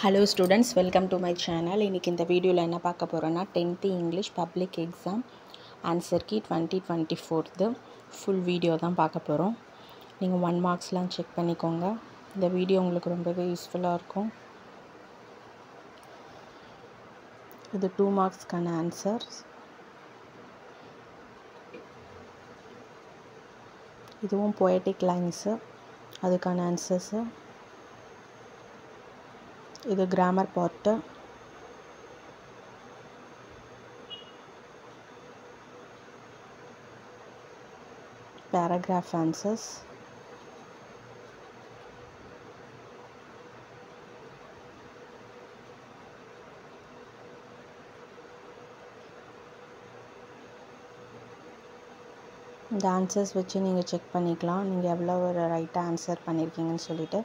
Hello students, welcome to my channel. இன்னைக்கு இந்த வீடியோவில் என்ன பார்க்க போகிறோன்னா 10th English public exam answer key 2024 full video தான் பார்க்க போகிறோம். நீங்கள் 1 மார்க்ஸ்லாம் செக் பண்ணிக்கோங்க. இந்த வீடியோ உங்களுக்கு ரொம்பவே யூஸ்ஃபுல்லாக இருக்கும். இது 2 மார்க்ஸ்க்கான ஆன்சர்ஸ். இதுவும் poetic லைன்ஸு, அதுக்கான ஆன்சர்ஸு. இது கிராமர் பார்ட்டு. Paragraph answers. இந்த ஆன்சர்ஸ் வச்சு நீங்கள் செக் பண்ணிக்கலாம். நீங்கள் எவ்வளோ ஒரு ரைட்டாக ஆன்சர் பண்ணியிருக்கீங்கன்னு சொல்லிவிட்டு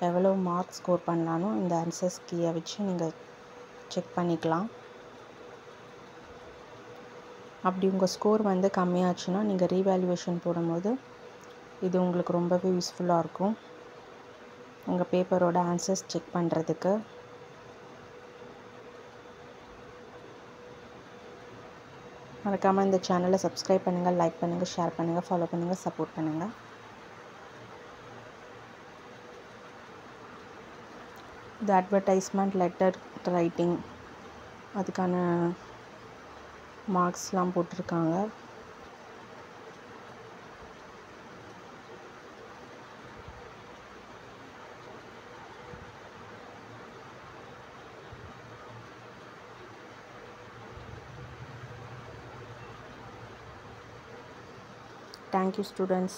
எவ்வளோ மார்க்ஸ் ஸ்கோர் பண்ணலான்னு இந்த ஆன்சர்ஸ் கீயை வச்சு நீங்கள் செக் பண்ணிக்கலாம். அப்படி உங்கள் ஸ்கோர் கம்மியாச்சுன்னா நீங்கள் ரீவேல்யூவேஷன் போடும்போது இது உங்களுக்கு ரொம்பவே யூஸ்ஃபுல்லாக இருக்கும் உங்கள் பேப்பரோட ஆன்சர்ஸ் செக் பண்ணுறதுக்கு. மறக்காமல் இந்த சேனலை சப்ஸ்கிரைப் பண்ணுங்கள், லைக் பண்ணுங்கள், ஷேர் பண்ணுங்கள், ஃபாலோ பண்ணுங்கள், சப்போர்ட் பண்ணுங்கள். இது அட்வர்டைஸ்மெண்ட், லெட்டர் ரைட்டிங், அதுக்கான மார்க்ஸ்லாம் போட்டிருக்காங்க. Thank you students.